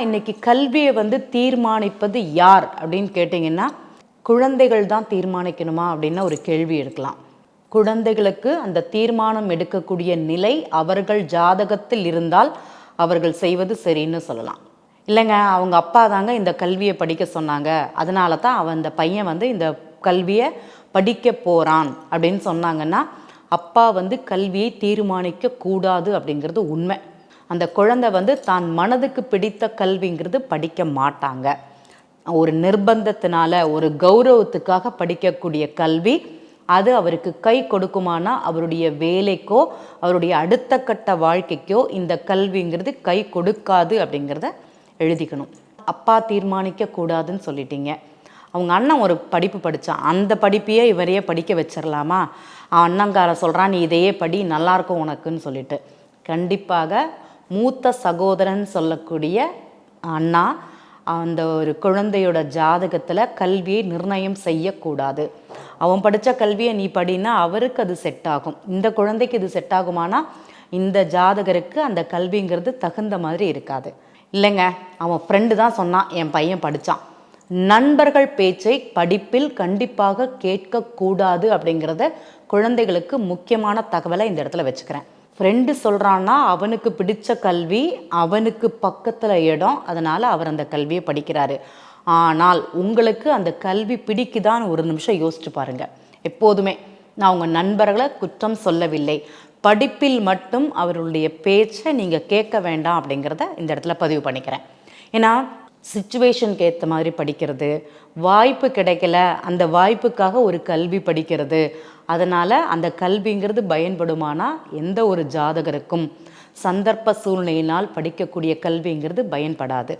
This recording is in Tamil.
இன்னைக்கு கல்வியை தீர்மானிப்பது யார் அப்படின்னு கேட்டிங்கன்னா, குழந்தைகள் தான் தீர்மானிக்கணுமா அப்படின்னு ஒரு கேள்வி எடுக்கலாம். குழந்தைகளுக்கு அந்த தீர்மானம் எடுக்கக்கூடிய நிலை அவர்கள் ஜாதகத்தில் இருந்தால் அவர்கள் செய்வது சரின்னு சொல்லலாம். இல்லைங்க, அவங்க அப்பா தாங்க இந்த கல்வியை படிக்க சொன்னாங்க, அதனால தான் அந்த பையன் இந்த கல்வியை படிக்க போகிறான் அப்படின்னு சொன்னாங்கன்னா, அப்பா கல்வியை தீர்மானிக்க கூடாது அப்படிங்கிறது உண்மை. அந்த குழந்தை தான் மனதுக்கு பிடித்த கல்விங்கிறது படிக்க மாட்டாங்க. ஒரு நிர்பந்தத்தினால, ஒரு கௌரவத்துக்காக படிக்கக்கூடிய கல்வி அது அவருக்கு கை கொடுக்குமானா, அவருடைய வேலைக்கோ அவருடைய அடுத்த கட்ட வாழ்க்கைக்கோ இந்த கல்விங்கிறது கை கொடுக்காது அப்படிங்கிறத எழுதிக்கணும். அப்பா தீர்மானிக்க கூடாதுன்னு சொல்லிட்டீங்க. அவங்க அண்ணன் ஒரு படிப்பு படித்தான், அந்த படிப்பையே இவரையே படிக்க வச்சிடலாமா? அண்ணங்கார சொல்கிறான், நீ இதையே படி, நல்லாயிருக்கும் உனக்குன்னு சொல்லிட்டு. கண்டிப்பாக மூத்த சகோதரன் சொல்லக்கூடிய அண்ணா அந்த ஒரு குழந்தையோட ஜாதகத்தில் கல்வியை நிர்ணயம் செய்யக்கூடாது. அவன் படித்த கல்வியை நீ படினா அவருக்கு அது செட் ஆகும், இந்த குழந்தைக்கு இது செட் ஆகுமானா இந்த ஜாதகருக்கு அந்த கல்விங்கிறது தகுந்த மாதிரி இருக்காது. இல்லைங்க, அவன் ஃப்ரெண்டு தான் சொன்னான் என் பையன் படித்தான். நண்பர்கள் பேச்சை படிப்பில் கண்டிப்பாக கேட்கக்கூடாது அப்படிங்கிறத குழந்தைகளுக்கு முக்கியமான தகவலை இந்த இடத்துல வச்சுக்கிறேன். ஃப்ரெண்டு சொல்கிறான்னா அவனுக்கு பிடிச்ச கல்வி, அவனுக்கு பக்கத்தில் இடம், அதனால் அவர் அந்த கல்வியை படிக்கிறாரு. ஆனால் உங்களுக்கு அந்த கல்வி பிடிக்குதான்னு ஒரு நிமிஷம் யோசிச்சு பாருங்கள். எப்போதுமே நான் உங்கள் நண்பர்களை குற்றம் சொல்லவில்லை, படிப்பில் மட்டும் அவர்களுடைய பேச்சை நீங்கள் கேட்க வேண்டாம் அப்படிங்கிறத இந்த இடத்துல பதிவு பண்ணிக்கிறேன். ஏன்னா சிச்சுவேஷனுக்கு ஏற்ற மாதிரி படிக்கிறது, வாய்ப்பு கிடைக்கல அந்த வாய்ப்புக்காக ஒரு கல்வி படிக்கிறது, அதனால் அந்த கல்விங்கிறது பயன்படுமானா எந்த ஒரு ஜாதகருக்கும் சந்தர்ப்ப சூழ்நிலையினால் படிக்கக்கூடிய கல்விங்கிறது பயன்படாது.